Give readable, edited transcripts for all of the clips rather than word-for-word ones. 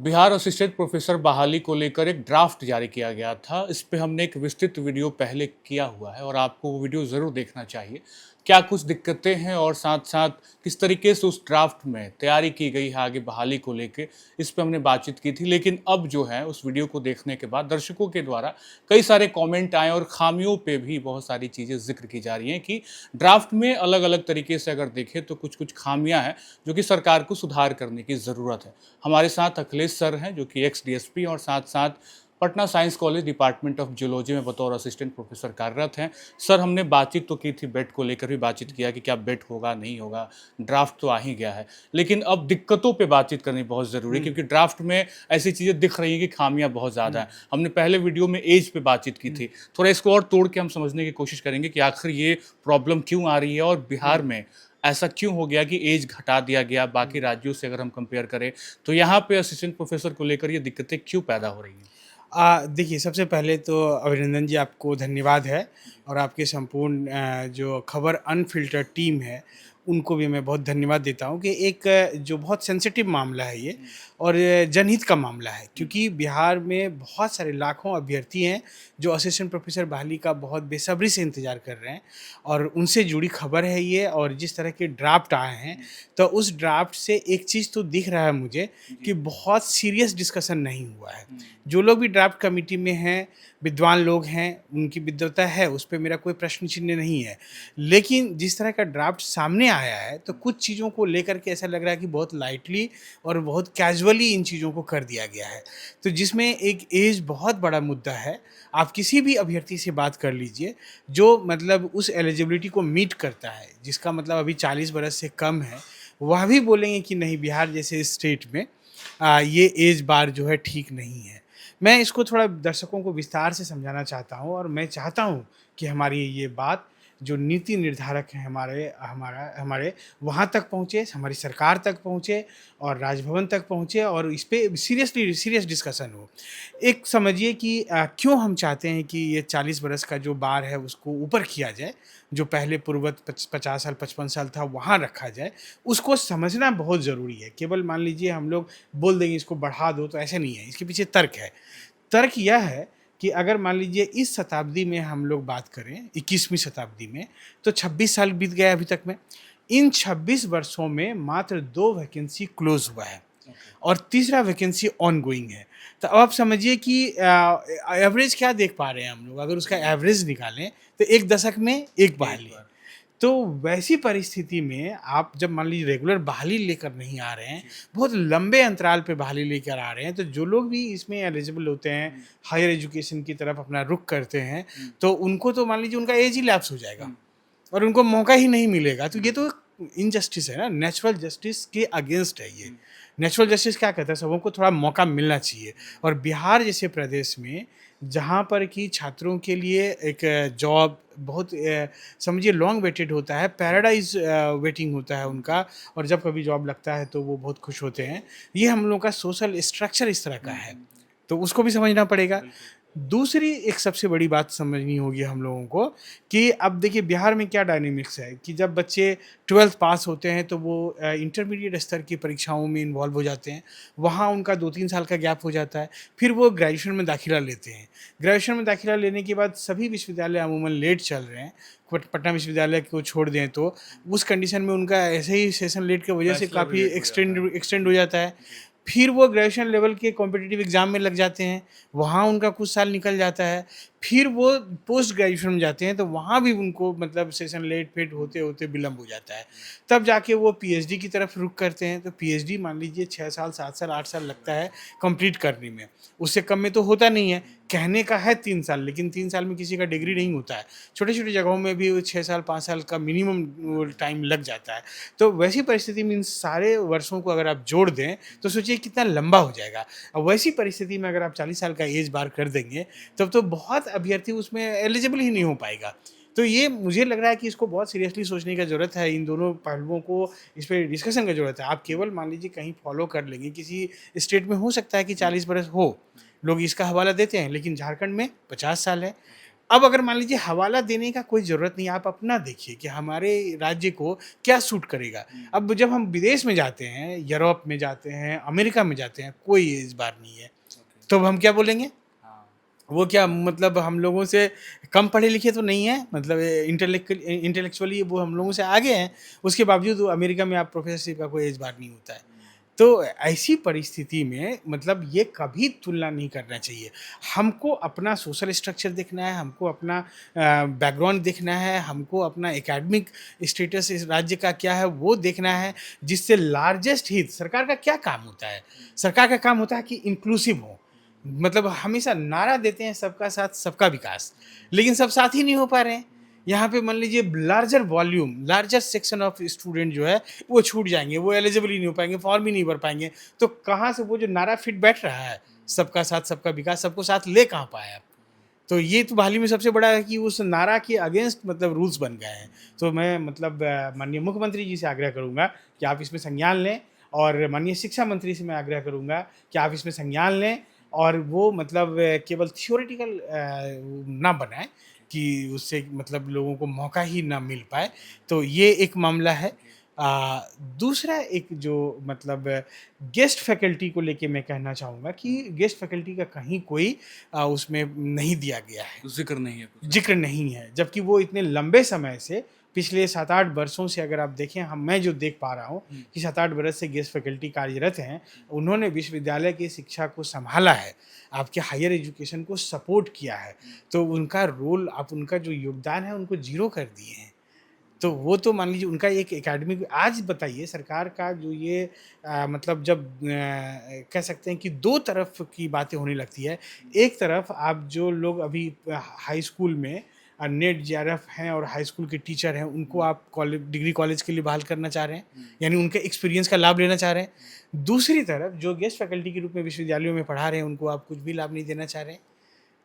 Bihar assistant professor बहाली को लेकर एक ड्राफ्ट जारी किया गया था। इस पे हमने एक विस्तृत वीडियो पहले किया हुआ है और आपको वो वीडियो ज़रूर देखना चाहिए। क्या कुछ दिक्कतें हैं और साथ-साथ किस तरीके से उस ड्राफ्ट में तैयारी की गई है आगे बहाली को लेके, इस पे हमने बातचीत की थी। लेकिन अब जो है उस वीडियो को देखने के बाद दर्शकों के द्वारा कई सारे कमेंट आए और खामियों पे भी बहुत सारी चीज़ें ज़िक्र की जा रही हैं कि ड्राफ्ट में अलग-अलग तरीके से अगर देखें तो कुछ-कुछ खामियाँ हैं, जो कि सरकार को सुधार करने की ज़रूरत है। हमारे साथ अखिलेश सर हैं जो कि एक्स डीएसपी और साथ-साथ Patna science college department of zoology में बतौर असिस्टेंट प्रोफेसर कार्यरत हैं। सर, हमने बातचीत तो की थी, बेट को लेकर भी बातचीत किया कि क्या बेट होगा, नहीं होगा, ड्राफ्ट तो आ ही गया है। लेकिन अब दिक्कतों पे बातचीत करनी बहुत ज़रूरी है हुँ, क्योंकि ड्राफ्ट में ऐसी चीज़ें दिख रही हैं कि खामियाँ बहुत ज़्यादा हुँ, हैं। हमने पहले वीडियो में ऐज पे बातचीत की हुँ, थी। थोड़ा इसको और तोड़ के हम समझने की कोशिश करेंगे कि आखिर ये प्रॉब्लम क्यों आ रही है और बिहार हुँ, में ऐसा क्यों हो गया कि ऐज घटा दिया गया बाकी हुँ। राज्यों से अगर हम कंपेयर करें, तो यहाँ पे असिस्टेंट प्रोफ़ेसर को लेकर ये दिक्कतें क्यों पैदा हो रही हैं? देखिए, सबसे पहले तो अभिनंदन जी, आपको धन्यवाद है और आपके संपूर्ण जो खबर अनफ़िल्टर्ड टीम है, उनको भी मैं बहुत धन्यवाद देता हूँ कि एक जो बहुत सेंसिटिव मामला है ये और जनहित का मामला है, क्योंकि बिहार में बहुत सारे लाखों अभ्यर्थी हैं जो असिस्टेंट प्रोफ़ेसर बहाली का बहुत बेसब्री से इंतज़ार कर रहे हैं और उनसे जुड़ी खबर है ये। और जिस तरह के ड्राफ्ट आए हैं, तो उस ड्राफ्ट से एक चीज़ तो दिख रहा है मुझे कि बहुत सीरियस डिस्कशन नहीं हुआ है। जो लोग भी ड्राफ्ट कमिटी में हैं, विद्वान लोग हैं, उनकी विद्वता है, उस पे मेरा कोई प्रश्न चिन्ह नहीं है। लेकिन जिस तरह का ड्राफ्ट सामने आया है, तो कुछ चीज़ों को लेकर के ऐसा लग रहा है कि बहुत लाइटली और बहुत कैजुअली इन चीज़ों को कर दिया गया है। तो जिसमें एक ऐज बहुत बड़ा मुद्दा है। आप किसी भी अभ्यर्थी से बात कर लीजिए, जो मतलब उस एलिजिबिलिटी को मीट करता है, जिसका मतलब अभी 40 बरस से कम है, वह भी बोलेंगे कि नहीं, बिहार जैसे स्टेट में ये ऐज बार जो है ठीक नहीं है। मैं इसको थोड़ा दर्शकों को विस्तार से समझाना चाहता हूँ और मैं चाहता हूँ कि हमारी ये बात जो नीति निर्धारक हैं हमारे वहाँ तक पहुँचे, हमारी सरकार तक पहुँचे और राजभवन तक पहुँचे और इस पे सीरियस डिस्कशन हो। एक समझिए कि क्यों हम चाहते हैं कि ये 40 बरस का जो बार है उसको ऊपर किया जाए, जो पहले पूर्ववत 50 साल 55 साल था वहाँ रखा जाए, उसको समझना बहुत ज़रूरी है। केवल मान लीजिए हम लोग बोल देंगे इसको बढ़ा दो, तो ऐसे नहीं है, इसके पीछे तर्क है। तर्क यह है कि अगर मान लीजिए इस शताब्दी में हम लोग बात करें, 21वीं शताब्दी में, तो 26 साल बीत गए अभी तक में। इन 26 वर्षों में मात्र 2 वैकेंसी क्लोज़ हुआ है और तीसरा वैकेंसी ऑनगोइंग है। तो अब आप समझिए कि एवरेज क्या देख पा रहे हैं हम लोग, अगर उसका एवरेज निकालें, तो 1 दशक में 1 एक बहाली है। बार। तो वैसी परिस्थिति में आप जब मान लीजिए रेगुलर बहाली लेकर नहीं आ रहे हैं, बहुत लंबे अंतराल पे बहाली लेकर आ रहे हैं, तो जो लोग भी इसमें एलिजिबल होते हैं, हायर एजुकेशन की तरफ अपना रुख करते हैं, तो उनको तो मान लीजिए उनका एज ही लैप्स हो जाएगा और उनको मौका ही नहीं मिलेगा। तो ये तो इनजस्टिस है ना, नेचुरल जस्टिस के अगेंस्ट है ये। नेचुरल जस्टिस क्या कहता है, सबों को थोड़ा मौका मिलना चाहिए। और बिहार जैसे प्रदेश में, जहाँ पर कि छात्रों के लिए एक जॉब बहुत समझिए लॉन्ग वेटेड होता है, पैराडाइज वेटिंग होता है उनका, और जब कभी जॉब लगता है तो वो बहुत खुश होते हैं। ये हम लोग का सोशल स्ट्रक्चर इस तरह का है, तो उसको भी समझना पड़ेगा। दूसरी एक सबसे बड़ी बात समझनी होगी हम लोगों को कि अब देखिए बिहार में क्या डायनेमिक्स है कि जब बच्चे 12th पास होते हैं तो वो इंटरमीडिएट स्तर की परीक्षाओं में इन्वॉल्व हो जाते हैं। वहाँ उनका 2-3 साल का गैप हो जाता है। फिर वो ग्रेजुएशन में दाखिला लेते हैं। ग्रेजुएशन में दाखिला लेने के बाद सभी विश्वविद्यालय अमूमन लेट चल रहे हैं। पटना विश्वविद्यालय को छोड़ दें तो उस कंडीशन में उनका ऐसे ही सेशन लेट की वजह से फैसला भी काफ़ी लेट हो जाता है। एक्सटेंड हो जाता है। फिर वो ग्रेजुएशन लेवल के कॉम्पिटिटिव एग्ज़ाम में लग जाते हैं, वहाँ उनका कुछ साल निकल जाता है। फिर वो पोस्ट ग्रेजुएशन में जाते हैं, तो वहाँ भी उनको मतलब सेशन लेट-फेट होते-होते विलंब हो जाता है। तब जाके वो पीएचडी की तरफ रुख करते हैं, तो पीएचडी मान लीजिए 6 साल, 7 साल, 8 साल लगता है कंप्लीट करने में। उससे कम में तो होता नहीं है। कहने का है 3 साल, लेकिन 3 साल में किसी का डिग्री नहीं होता है। छोटी-छोटी जगहों में भी वो 6 साल, 5 साल का मिनिमम वो टाइम लग जाता है। तो वैसी परिस्थिति में इन सारे वर्षों को अगर आप जोड़ दें, तो सोचिए कितना लंबा हो जाएगा। अब वैसी परिस्थिति में अगर आप 40 साल का एज बार कर देंगे, तब तो बहुत अभ्यर्थी उसमें एलिजिबल ही नहीं हो पाएगा। तो ये मुझे लग रहा है कि इसको बहुत सीरियसली सोचने की ज़रूरत है, इन दोनों पहलुओं को इस पे डिस्कशन की ज़रूरत है। आप केवल मान लीजिए कहीं फॉलो कर लेंगे, किसी स्टेट में हो सकता है कि 40 बरस हो, लोग इसका हवाला देते हैं, लेकिन झारखंड में 50 साल है। अब अगर मान लीजिए हवाला देने का कोई ज़रूरत नहीं, आप अपना देखिए कि हमारे राज्य को क्या सूट करेगा। अब जब हम विदेश में जाते हैं, यूरोप में जाते हैं, अमेरिका में जाते हैं, कोई इस बार नहीं है, तो अब हम क्या बोलेंगे? वो क्या मतलब हम लोगों से कम पढ़े लिखे तो नहीं है, मतलब इंटेलेक्चुअली वो हम लोगों से आगे हैं, उसके बावजूद वो अमेरिका में आप प्रोफेसरशिप का कोई एज बार नहीं होता है। तो ऐसी परिस्थिति में मतलब ये कभी तुलना नहीं करना चाहिए। हमको अपना सोशल स्ट्रक्चर देखना है, हमको अपना बैकग्राउंड देखना है, हमको अपना एकेडमिक स्टेटस इस राज्य का क्या है वो देखना है, जिससे लार्जेस्ट हित सरकार का क्या काम होता है? सरकार का काम होता है कि इंक्लूसिव हो। मतलब हमेशा नारा देते हैं सबका साथ सबका विकास, लेकिन सब साथ ही नहीं हो पा रहे हैं। यहाँ पे मान लीजिए larger volume, larger section of student जो है वो छूट जाएंगे, वो एलिजिबल ही नहीं हो पाएंगे, फॉर्म ही नहीं भर पाएंगे। तो कहाँ से वो जो नारा फिट बैठ रहा है, सबका साथ सबका विकास, सबको साथ ले कहाँ पाए आप? तो ये तो बहाली में सबसे बड़ा है कि उस नारा के अगेंस्ट मतलब रूल्स बन गए हैं। तो मैं मतलब माननीय मुख्यमंत्री जी से आग्रह करूँगा कि आप इसमें संज्ञान लें, और माननीय शिक्षा मंत्री से मैं आग्रह करूँगा कि आप इसमें संज्ञान लें, और वो मतलब केवल थियोरेटिकल ना बनाए कि उससे मतलब लोगों को मौका ही ना मिल पाए। तो ये एक मामला है। दूसरा एक जो मतलब गेस्ट फैकल्टी को लेके मैं कहना चाहूँगा कि गेस्ट फैकल्टी का कहीं कोई उसमें नहीं दिया गया है, जिक्र नहीं है कुछ। जिक्र नहीं है, जबकि वो इतने लंबे समय से पिछले 7-8 वर्षों से अगर आप देखें, मैं जो देख पा रहा हूँ कि 7-8 वर्ष से गेस्ट फैकल्टी कार्यरत हैं, उन्होंने विश्वविद्यालय की शिक्षा को संभाला है, आपके हायर एजुकेशन को सपोर्ट किया है, तो उनका रोल, आप उनका जो योगदान है उनको ज़ीरो कर दिए हैं। तो वो तो मान लीजिए उनका एक एकेडमिक, आज बताइए सरकार का जो ये मतलब जब कह सकते हैं कि दो तरफ की बातें होने लगती है। एक तरफ आप जो लोग अभी हाई स्कूल में नेट जेआरएफ हैं और हाई स्कूल के टीचर हैं, उनको आप कॉलेज, डिग्री कॉलेज के लिए बहाल करना चाह रहे हैं, यानी उनके एक्सपीरियंस का लाभ लेना चाह रहे हैं। दूसरी तरफ जो गेस्ट फैकल्टी के रूप में विश्वविद्यालयों में पढ़ा रहे हैं, उनको आप कुछ भी लाभ नहीं देना चाह रहे हैं।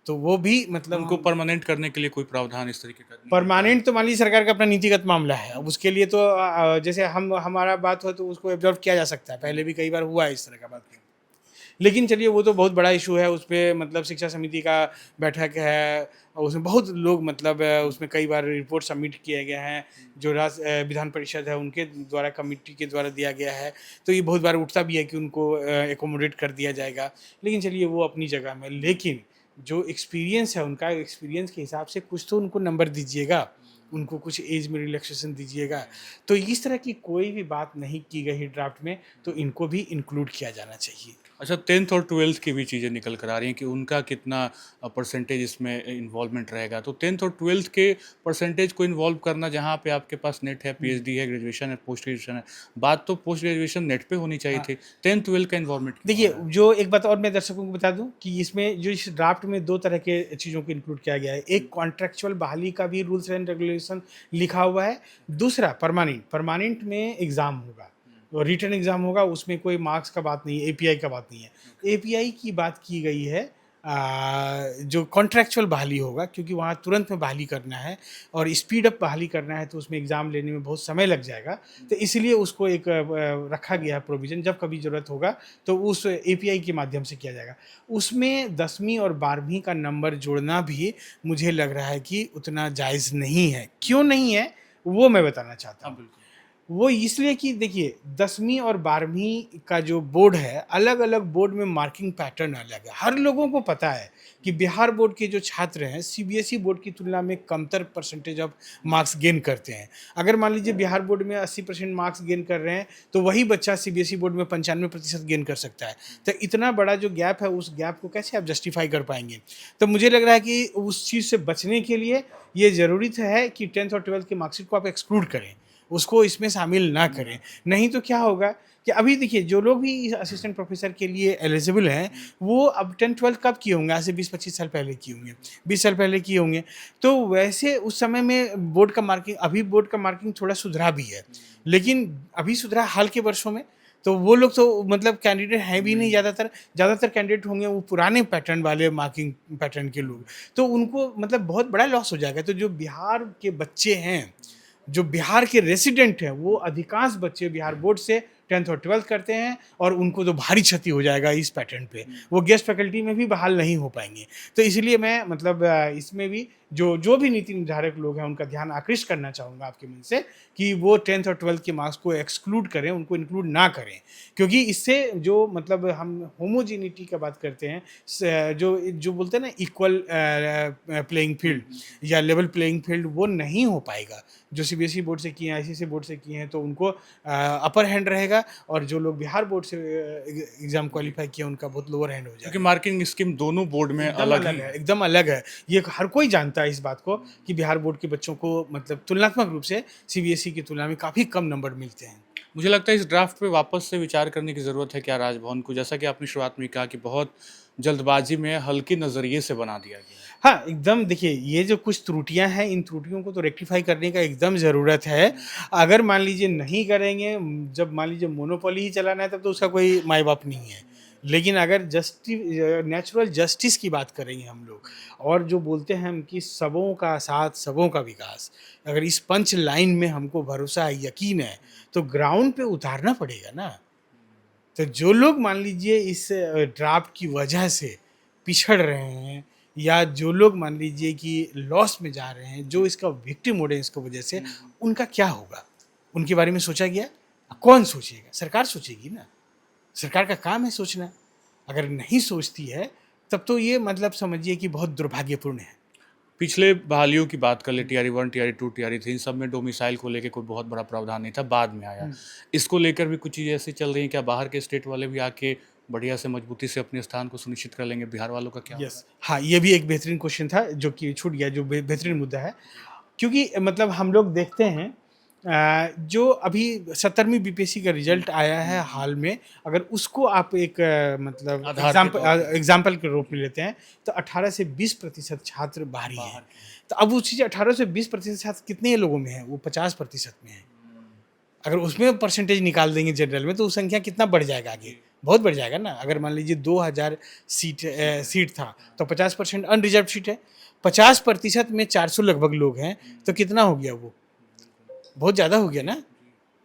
तो वो भी मतलब उनको परमानेंट करने के लिए कोई प्रावधान इस तरीके का नहीं है? परमानेंट तो मान लीजिए सरकार का अपना नीतिगत मामला है। अब उसके लिए तो जैसे हमारा बात हो तो उसको एब्जॉर्व किया जा सकता है, पहले भी कई बार हुआ है इस तरह का बात। लेकिन चलिए वो तो बहुत बड़ा इशू है, उस पे मतलब शिक्षा समिति का बैठक है, और उसमें बहुत लोग मतलब उसमें कई बार रिपोर्ट सबमिट किए गए हैं, जो विधान परिषद है उनके द्वारा, कमेटी के द्वारा दिया गया है। तो ये बहुत बार उठता भी है कि उनको एकोमोडेट कर दिया जाएगा, लेकिन चलिए वो अपनी जगह में। लेकिन जो एक्सपीरियंस है उनका, एक्सपीरियंस के हिसाब से कुछ तो उनको नंबर दीजिएगा, उनको कुछ एज में रिलैक्सेशन दीजिएगा। तो इस तरह की कोई भी बात नहीं की गई है ड्राफ्ट में, तो इनको भी इंक्लूड किया जाना चाहिए। अच्छा, 10th और 12th की भी चीज़ें निकल कर आ रही हैं कि उनका कितना परसेंटेज इसमें इन्वॉल्वमेंट रहेगा। तो 10th और 12th के परसेंटेज को इन्वॉल्व करना, जहाँ पे आपके पास नेट है, पीएचडी है, ग्रेजुएशन है, पोस्ट ग्रेजुएशन है, बात तो पोस्ट ग्रेजुएशन नेट पे होनी चाहिए थी। 10th 12th का इन्वॉल्वमेंट देखिए, जो एक बात और मैं दर्शकों को बता दूं कि इसमें जो इस ड्राफ्ट में दो तरह के चीज़ों को इंक्लूड किया गया है। एक कॉन्ट्रेक्चुअल बहाली का भी रूल्स एंड रेगुलेशन लिखा हुआ है, दूसरा परमानेंट में एग्ज़ाम होगा, रिटन एग्ज़ाम होगा, उसमें कोई मार्क्स का बात नहीं है, एपीआई का बात नहीं है। एपीआई की बात की गई है जो कॉन्ट्रैक्चुअल बहाली होगा, क्योंकि वहाँ तुरंत में बहाली करना है और स्पीड अप बहाली करना है, तो उसमें एग्ज़ाम लेने में बहुत समय लग जाएगा। तो इसलिए उसको एक रखा गया है प्रोविज़न, जब कभी ज़रूरत होगा तो उस एपीआई के माध्यम से किया जाएगा। उसमें 10वीं और 12वीं का नंबर जोड़ना भी मुझे लग रहा है कि उतना जायज़ नहीं है। क्यों नहीं है, वो मैं बताना चाहता हूँ। वो इसलिए कि देखिए, 10वीं और 12वीं का जो बोर्ड है, अलग-अलग बोर्ड में मार्किंग पैटर्न अलग है। हर लोगों को पता है कि बिहार बोर्ड के जो छात्र हैं, सीबीएसई बोर्ड की तुलना में कमतर परसेंटेज ऑफ मार्क्स गेन करते हैं। अगर मान लीजिए बिहार बोर्ड में 80% मार्क्स गेन कर रहे हैं, तो वही बच्चा सीबीएसई बोर्ड में 95% गेन कर सकता है। तो इतना बड़ा जो गैप है, उस गैप को कैसे आप जस्टिफाई कर पाएँगे? तो मुझे लग रहा है कि उस चीज़ से बचने के लिए ये ज़रूरी है कि 10th और 12th के मार्कशीट को आप एक्सक्लूड करें, उसको इसमें शामिल ना करें। नहीं तो क्या होगा कि अभी देखिए, जो लोग भी असिस्टेंट प्रोफेसर के लिए एलिजिबल हैं, वो अब 10th-12th कब किए होंगे? आज से 20-25 साल पहले किए होंगे, 20 साल पहले किए होंगे। तो वैसे उस समय में बोर्ड का मार्किंग, अभी बोर्ड का मार्किंग थोड़ा सुधरा भी है, लेकिन अभी सुधरा हाल के वर्षों में। तो वो लोग तो मतलब कैंडिडेट हैं भी नहीं, ज़्यादातर कैंडिडेट होंगे वो पुराने पैटर्न वाले मार्किंग पैटर्न के लोग, तो उनको मतलब बहुत बड़ा लॉस हो जाएगा। तो जो बिहार के बच्चे हैं, जो बिहार के रेसिडेंट हैं, वो अधिकांश बच्चे बिहार बोर्ड से 10th और 12th करते हैं, और उनको तो भारी क्षति हो जाएगा इस पैटर्न पे। वो गेस्ट फैकल्टी में भी बहाल नहीं हो पाएंगे। तो इसलिए मैं मतलब इसमें भी जो जो भी नीति निर्धारक लोग हैं उनका ध्यान आकृष्ट करना चाहूँगा आपके मन से कि वो 10th और 12th के मार्क्स को एक्सक्लूड करें, उनको इंक्लूड ना करें, क्योंकि इससे जो मतलब हम होमोजेनिटी का बात करते हैं, जो जो बोलते हैं ना इक्वल प्लेइंग फील्ड या लेवल प्लेइंग फील्ड, वो नहीं हो पाएगा। जो सीबीएसई बोर्ड से किए हैं, आईसीएसई बोर्ड से किए हैं, तो उनको अपर हैंड रहेगा, और जो लोग बिहार बोर्ड से एग्ज़ाम क्वालिफाई किए उनका बहुत लोअर हैंड हो जाएगा। क्योंकि मार्किंग स्कीम दोनों बोर्ड में एकदम अलग अलग है। है, एकदम अलग है। ये हर कोई जानता है इस बात को कि बिहार बोर्ड के बच्चों को मतलब तुलनात्मक रूप से सीबीएसई की तुलना में काफ़ी कम नंबर मिलते हैं। मुझे लगता है इस ड्राफ्ट पे वापस से विचार करने की ज़रूरत है क्या राजभवन को? जैसा कि आपने शुरुआत में कहा कि बहुत जल्दबाजी में हल्के नज़रिए से बना दिया गया है। हाँ, एकदम देखिए, ये जो कुछ त्रुटियाँ हैं, इन त्रुटियों को तो रेक्टिफ़ाई करने का एकदम ज़रूरत है। अगर मान लीजिए नहीं करेंगे, जब मान लीजिए मोनोपोली ही चलाना है, तब तो उसका कोई माई-बाप नहीं है। लेकिन अगर नेचुरल जस्टिस की बात करेंगे हम लोग, और जो बोलते हैं हम कि सबों का साथ, सबों का विकास, अगर इस पंच लाइन में हमको भरोसा है, यकीन है, तो ग्राउंड पे उतारना पड़ेगा ना। तो जो लोग मान लीजिए इस ड्राफ्ट की वजह से पिछड़ रहे हैं, या जो लोग मान लीजिए कि लॉस में जा रहे हैं, जो इसका विक्टिम हो रहे हैं इसकी वजह से, उनका क्या होगा? उनके बारे में सोचा गया? कौन सोचेगा? सरकार सोचेगी ना। सरकार का काम है सोचना। अगर नहीं सोचती है, तब तो ये मतलब समझिए कि बहुत दुर्भाग्यपूर्ण है। पिछले बहालियों की बात कर ले, टीआरई 1, टीआरई 2, टीआरई 3, इन सब में डोमिसाइल को लेके कोई बहुत बड़ा प्रावधान नहीं था, बाद में आया। इसको लेकर भी कुछ चीज़ें ऐसी चल रही हैं, क्या बाहर के स्टेट वाले भी आके बढ़िया से मजबूती से अपने स्थान को सुनिश्चित कर लेंगे? बिहार वालों का क्या होगा? यस, हाँ, ये भी एक बेहतरीन क्वेश्चन था जो कि छूट गया, जो बेहतरीन मुद्दा है। क्योंकि मतलब हम लोग देखते हैं जो अभी 17वीं बीपीएससी का रिजल्ट आया है हाल में, अगर उसको आप एक मतलब आधार के तौर पे। एग्जाम्पल के रूप में लेते हैं, तो 18 से 20% छात्र बाहरी हैं। तो अब उस चीज़ 18 से 20% छात्र कितने लोगों में है? वो 50% में है। अगर उसमें परसेंटेज निकाल देंगे जनरल में, तो वो संख्या कितना बढ़ जाएगा आगे? बहुत बढ़ जाएगा ना। अगर मान लीजिए 2000 सीट था, तो 50% अनरिजर्व सीट है। 50% में 400 लगभग लोग हैं, तो कितना हो गया वो? बहुत ज़्यादा हो गया ना।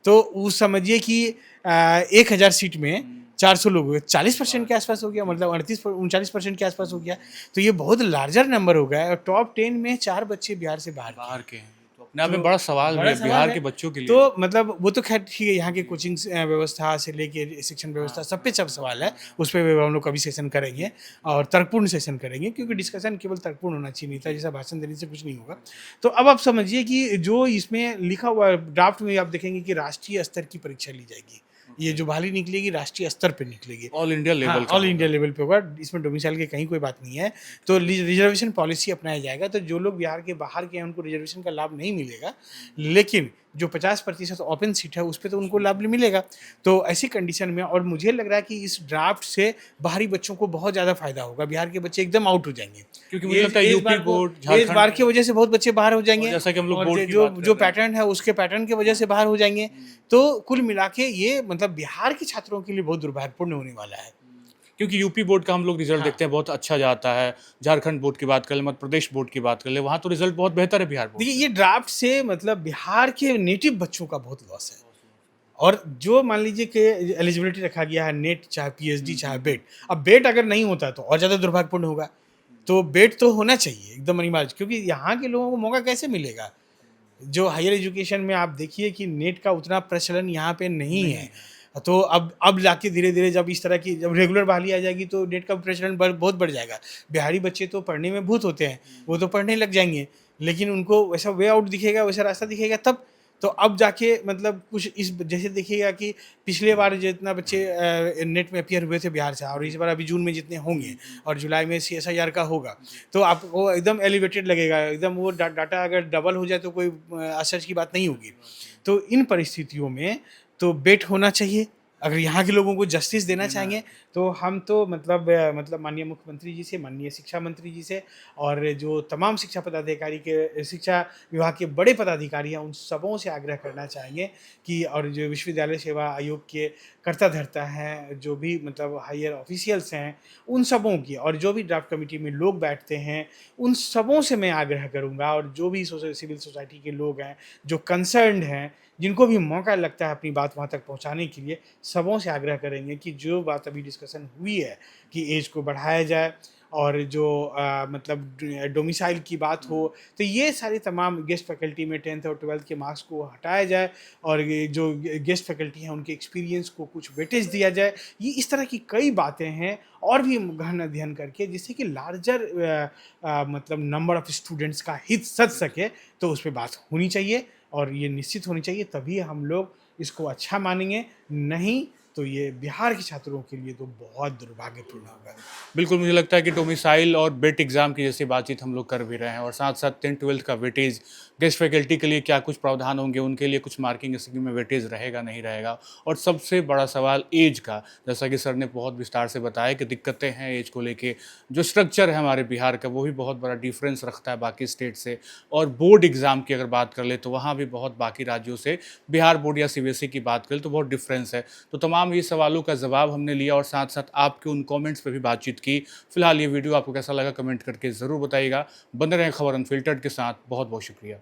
तो वो समझिए कि 1000 सीट में 400 लोग हुए, 40% के आसपास हो गया, मतलब 39% के आसपास हो गया। तो ये बहुत लार्जर नंबर हो गया है, और टॉप 10 में 4 बच्चे बिहार से बाहर के हैं। बाहर के हैं, तो अपने आप में तो बड़ा सवाल भी बड़ा है सवाल बिहार है। के बच्चों के लिए। तो मतलब वो तो खैर ठीक है, यहाँ की कोचिंग व्यवस्था से लेके शिक्षण व्यवस्था सब पे सब सवाल है, उस पे भी हम लोग कभी सेशन करेंगे, और तर्कपूर्ण सेशन करेंगे, क्योंकि डिस्कशन केवल तर्कपूर्ण होना चाहिए, नेता जैसा भाषण देने से कुछ नहीं होगा। तो अब आप समझिए कि जो इसमें लिखा हुआ ड्राफ्ट में आप देखेंगे कि राष्ट्रीय स्तर की परीक्षा ली जाएगी। ये जो बहाली निकलेगी राष्ट्रीय स्तर पे निकलेगी, ऑल इंडिया हाँ, लेवल का ऑल होगा। इंडिया लेवल पे होगा। इसमें डोमिसाइल की कहीं कोई बात नहीं है। तो रिजर्वेशन पॉलिसी अपनाया जाएगा, तो जो लोग बिहार के बाहर के हैं उनको रिजर्वेशन का लाभ नहीं मिलेगा, लेकिन जो 50% ओपन सीट है उस पे तो उनको लाभ मिलेगा। तो ऐसी कंडीशन में, और मुझे लग रहा है कि इस ड्राफ्ट से बाहरी बच्चों को बहुत ज़्यादा फायदा होगा। बिहार के बच्चे एकदम आउट हो जाएंगे, क्योंकि मुझे लगता है यूपी बोर्ड, एज झारखंड बार की वजह से बहुत बच्चे बाहर हो जाएंगे, और जैसा कि हम लोग और बोर्ड की जो बात कर जो रहे हैं। पैटर्न है उसके पैटर्न की वजह से बाहर हो जाएंगे। तो कुल मिला के ये मतलब बिहार के छात्रों के लिए बहुत दुर्भाग्यपूर्ण होने वाला है। क्योंकि यूपी बोर्ड का हम लोग रिजल्ट हाँ। देखते हैं बहुत अच्छा जाता है। झारखंड बोर्ड की बात कर ले, मध्य प्रदेश बोर्ड की बात कर ले, वहाँ तो रिजल्ट बहुत बेहतर है बिहार बोर्ड देखिए, से। ये ड्राफ्ट से मतलब बिहार के नेटिव बच्चों का बहुत लॉस है। और जो मान लीजिए कि एलिजिबिलिटी रखा गया है, नेट चाहे पीएचडी चाहे बेट, अब बेट अगर नहीं होता तो और ज़्यादा दुर्भाग्यपूर्ण होगा। तो बेट तो होना चाहिए एकदम अनिवार्य, क्योंकि यहाँ के लोगों को मौका कैसे मिलेगा? जो हायर एजुकेशन में आप देखिए कि नेट का उतना प्रचलन यहाँ पे नहीं है। तो अब जाके धीरे-धीरे जब इस तरह की जब रेगुलर बहाली आ जाएगी, तो नेट का प्रचलन बहुत बढ़ जाएगा। बिहारी बच्चे तो पढ़ने में भूत होते हैं, वो तो पढ़ने लग जाएँगे, लेकिन उनको वैसा वे आउट दिखेगा, वैसा रास्ता दिखेगा तब। तो अब जाके मतलब कुछ इस जैसे देखिएगा कि पिछले बार जितना बच्चे नेट में अपीयर हुए थे बिहार से, और इस बार अभी जून में जितने होंगे, और जुलाई में सीएसआईआर का होगा, तो आपको एकदम एलिवेटेड लगेगा, एकदम वो डाटा अगर डबल हो जाए तो कोई आश्चर्य की बात नहीं होगी। तो इन परिस्थितियों में तो बेट होना चाहिए। अगर यहाँ के लोगों को जस्टिस देना चाहेंगे, तो हम तो मतलब माननीय मुख्यमंत्री जी से, माननीय शिक्षा मंत्री जी से, और जो तमाम शिक्षा पदाधिकारी के, शिक्षा विभाग के बड़े पदाधिकारी हैं, उन सबों से आग्रह करना चाहेंगे कि, और जो विश्वविद्यालय सेवा आयोग के कर्ता धर्ता हैं, जो भी मतलब हायर ऑफिशियल्स हैं, उन सबों की, और जो भी ड्राफ्ट कमेटी में लोग बैठते हैं, उन सबों से मैं आग्रह करूँगा, और जो भी सिविल सोसाइटी के लोग हैं, जो कंसर्न्ड हैं, जिनको भी मौका लगता है अपनी बात वहाँ तक पहुँचाने के लिए, सबों से आग्रह करेंगे कि जो बात अभी डिस्कशन हुई है कि एज को बढ़ाया जाए, और जो मतलब डोमिसाइल की बात हो, तो ये सारी तमाम गेस्ट फैकल्टी में 10th और 12th के मार्क्स को हटाया जाए और ये जो गेस्ट फैकल्टी हैं उनके एक्सपीरियंस को कुछ वेटेज दिया जाए। ये इस तरह की कई बातें हैं और भी गहन अध्ययन करके, जिससे कि लार्जर मतलब नंबर ऑफ स्टूडेंट्स का हित सध सके, तो उस पे बात होनी चाहिए और ये निश्चित होनी चाहिए, तभी हम लोग इसको अच्छा मानेंगे। नहीं तो ये बिहार के छात्रों के लिए तो बहुत दुर्भाग्यपूर्ण होगा। बिल्कुल, मुझे लगता है कि डोमिसाइल और बिट एग्ज़ाम की जैसी बातचीत हम लोग कर भी रहे हैं और साथ-साथ 10th-12th का वेटेज, गेस्ट फैकल्टी के लिए क्या कुछ प्रावधान होंगे, उनके लिए कुछ मार्किंग स्कीम में वेटेज रहेगा, नहीं रहेगा। और सबसे बड़ा सवाल ऐज का, जैसा कि सर ने बहुत विस्तार से बताया कि दिक्कतें हैं ऐज को लेके। जो स्ट्रक्चर है हमारे बिहार का, वो भी बहुत बड़ा डिफरेंस रखता है बाकी स्टेट से। और बोर्ड एग्ज़ाम की अगर बात कर ले, तो वहाँ भी बहुत बाकी राज्यों से बिहार बोर्ड या सीबीएसई की बात करें तो बहुत डिफरेंस है। तो तमाम ये सवालों का जवाब हमने लिया और साथ-साथ आपके उन कमेंट्स पे भी बातचीत की। फिलहाल ये वीडियो आपको कैसा लगा कमेंट करके ज़रूर बताइएगा। बने रहें खबर अनफिल्टर्ड के साथ। बहुत-बहुत शुक्रिया।